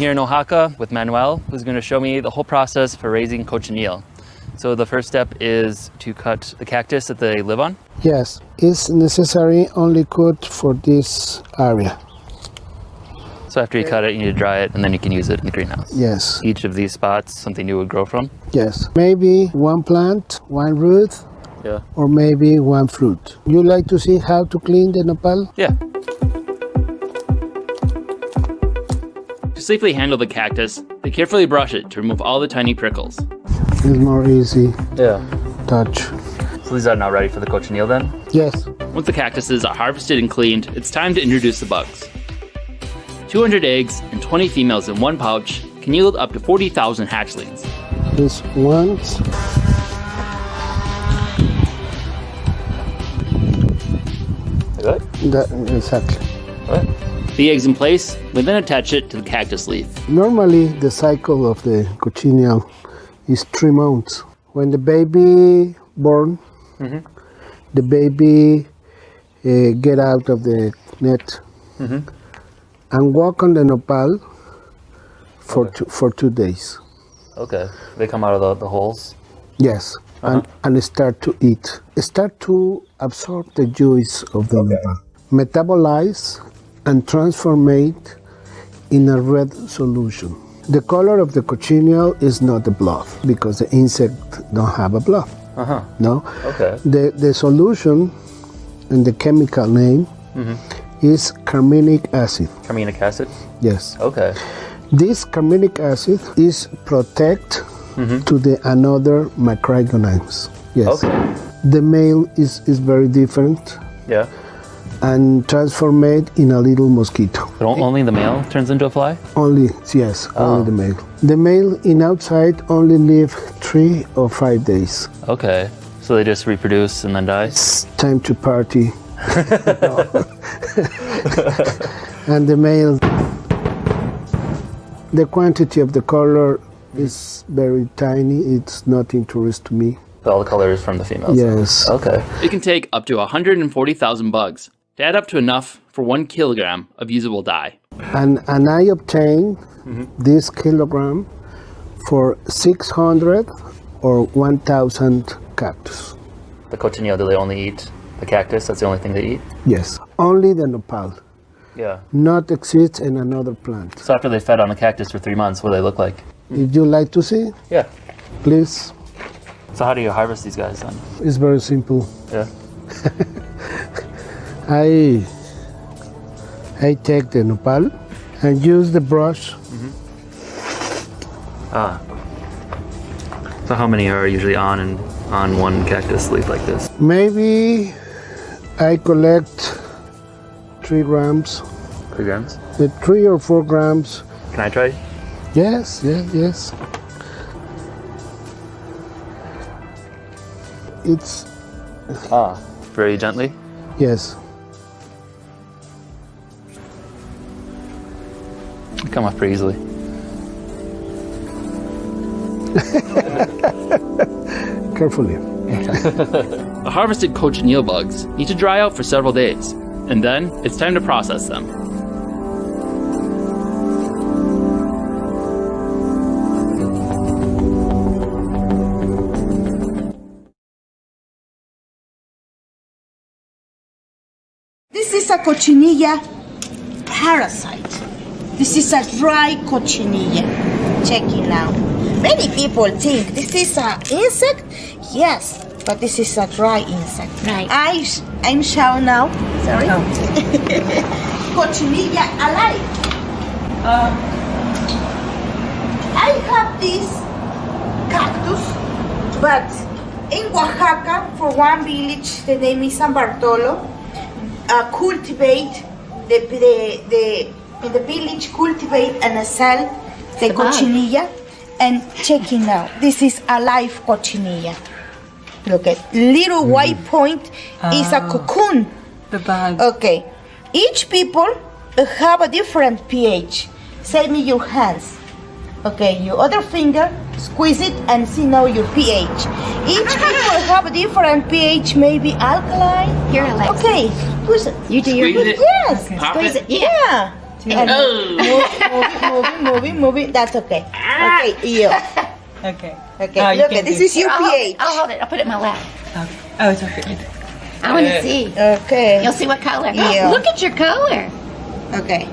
here in Oaxaca with Manuel, who's going to show me the whole process for raising cochineal. So the first step is to cut the cactus that they live on? Yes, it's necessary only cut for this area. So after you cut it, you need to dry it, and then you can use it in the greenhouse? Yes. Each of these spots, something new would grow from? Yes. Maybe one plant, one root, Yeah. or maybe one fruit. You like to see how to clean the nopal? Yeah. To safely handle the cactus, they carefully brush it to remove all the tiny prickles. It's more easy Yeah. touch. So these are now ready for the cochineal then? Yes. Once the cactuses are harvested and cleaned, it's time to introduce the bugs. 200 eggs and 20 females in one pouch can yield up to 40,000 hatchlings. This ones. Good? That, exactly. What? The eggs in place, we then attach it to the cactus leaf. Normally, the cycle of the cochineal is 3 months. When the baby born, the baby get out of the net and walk on the nopal for for 2 days. Okay. They come out of the holes? Yes, and start to eat. Start to absorb the juice of the nopal. Metabolize and transformate in a red solution. The color of the cochineal is not the blood because the insect don't have a blood. No. Okay. The solution and the chemical name is carminic acid. Carminic acid? Yes. Okay. This carminic acid is protect to the another microorganisms. Yes. Okay. The male is very different Yeah. and transformed in a little mosquito. But only the male turns into a fly? Only, yes, only the male. The male in outside only live 3 or 5 days. Okay. So they just reproduce and then die? It's time to party. And the male, the quantity of the color is very tiny. It's not interest to me. But all the color is from the females? Yes. Okay. It can take up to 140,000 bugs to add up to enough for 1 kilogram of usable dye. And I obtained this kilogram for 600 or 1,000 cactus. The cochineal, do they only eat the cactus? That's the only thing they eat? Yes, only the nopal. Yeah. Not exists in another plant. So after they fed on the cactus for 3 months, what do they look like? If you like to see, Yeah. please. So how do you harvest these guys then? It's very simple. Yeah. I take the nopal and use the brush. So how many are usually on one cactus leaf like this? Maybe I collect 3 grams, 3 grams? 3 or 4 grams. Can I try? Yes, yes, yes. It's, Very gently? yes. They come off pretty easily. Carefully. The harvested cochineal bugs need to dry out for several days, and then it's time to process them. This is a cochinilla parasite. This is a dry cochinilla. Check it now. Many people think this is an insect. Yes, but this is a dry insect. Right. I'm shown now. Sorry. Cochinilla alive. I have this cactus, but in Oaxaca, for one village, the name is San Bartolo, cultivate in the village cultivate and sell the cochinilla. And checking now, this is a live cochinilla. Look at little white point is a cocoon. The bug. Okay, each people have a different pH. Save me your hands. Okay, your other finger, squeeze it and see now your pH. Each people have a different pH, maybe alkaline. Here, Alex. Okay, squeeze it. You do your Squeeze it. Yes. Pop Squeeze it. it. Yeah. And moving. That's okay. Okay, ew. Okay. Okay, you look can at this do- is your pH. I'll hold it. I'll put it in my lap. Okay. Oh, it's okay. I want to see. Okay. You'll see what color. Yeah. Look at your color. Okay.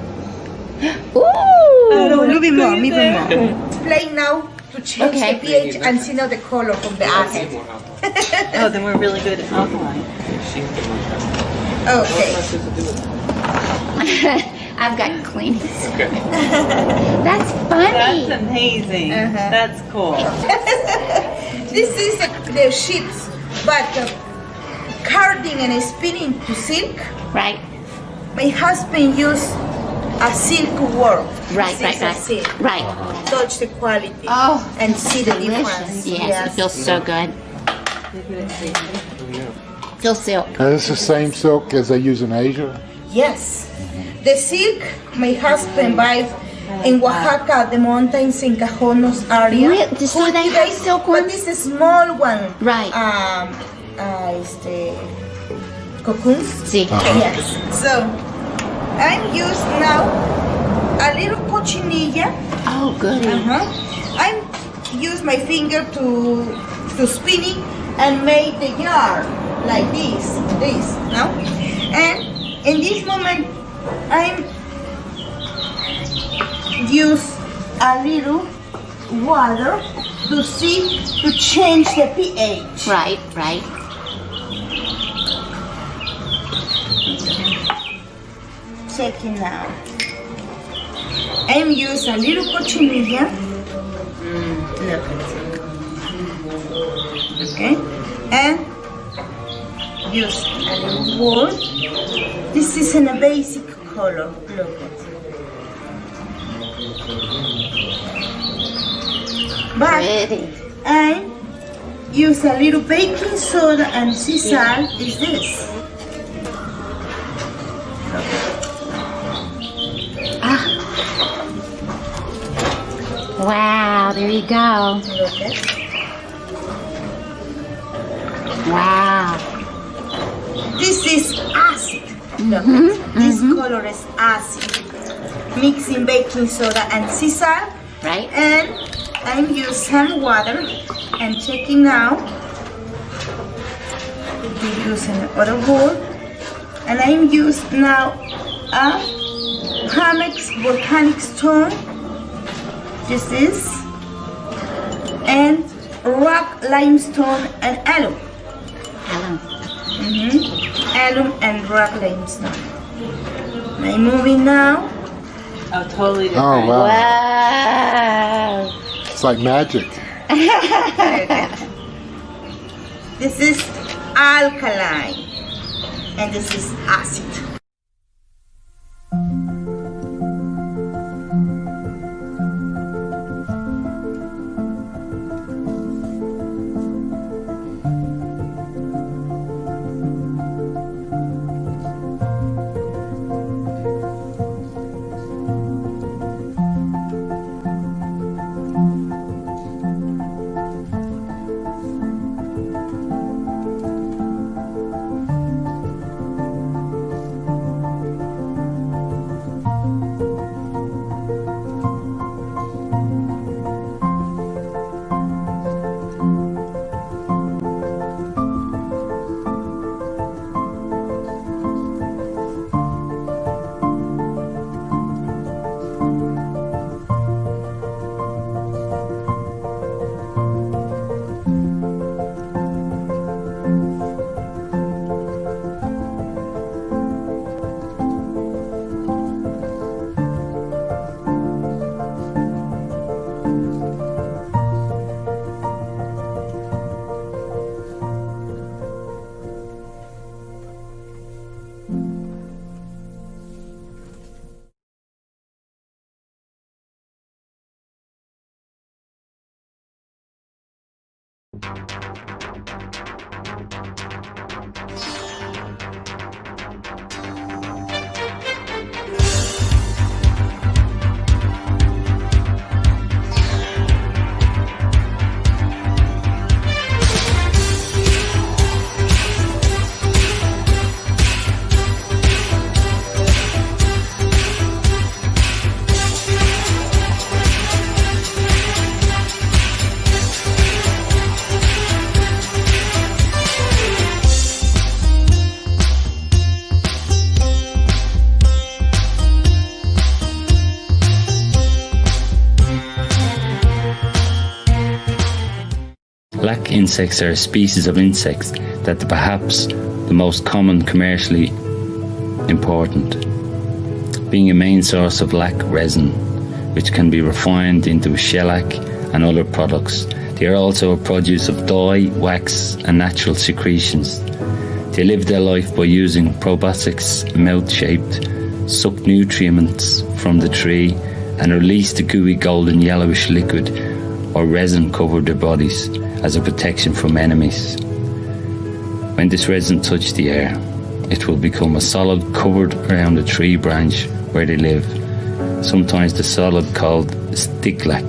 Ooh. No, a little bit more. Play now to change Okay. the pH and see now the color from the acid. Oh, then we're really good at alkaline. Okay. I've got clean. That's funny. That's amazing. That's cool. This is the sheets, but carding and spinning to silk. Right. My husband used a silk worm. Right. This is a silk. Right. Touch the quality Oh, and see the delicious. difference. Yes, it feels so good. Feels silk. And it's the same silk as they use in Asia? Yes. The silk my husband buys in Oaxaca, the mountains in Cajonos area. Really? So they have silk But ones? this is a small one. Right. Cocoons. See. Yes. So I'm used now a little cochinilla. Oh, good. I use my finger to spin it and make the yarn like this, no? And in this moment, I use a little water to change the pH. Right. Check it now. I'm use a little cochinilla. Look at it. Okay, and use a little wool. This is in a basic color. Look at it. But Pretty. I use a little baking soda and sea salt. Is this? Wow, there you go. Look at it. Wow. This is acid. Look, this color is acid. Mixing baking soda and sea salt, Right? and I'm using some water and checking now. We're using other bowl, and I'm using now a Hamex volcanic stone. This is and rock limestone and alum. Alum. Alum and rock limestone. I'm moving now. Oh, totally different. Oh, wow. Wow. It's like magic. This is alkaline and this is acid. insects are a species of insects that are perhaps the most common commercially important, being a main source of lac resin, which can be refined into shellac and other products. They are also a produce of dye, wax and natural secretions. They live their life by using proboscis, mouth-shaped, suck nutrients from the tree and release the gooey golden yellowish liquid or resin cover their bodies as a protection from enemies. When this resin touches the air, it will become a solid covered around the tree branch where they live, sometimes the solid called sticklac.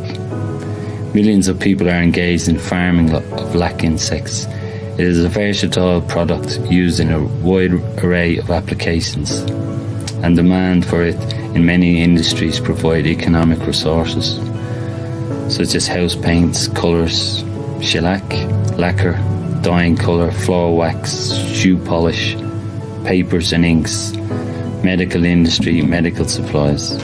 Millions of people are engaged in farming of lac insects. It is a versatile product used in a wide array of applications, and demand for it in many industries provide economic resources, such as house paints, colours, shellac, lacquer, dyeing colour, floor wax, shoe polish, papers and inks, medical industry, medical supplies.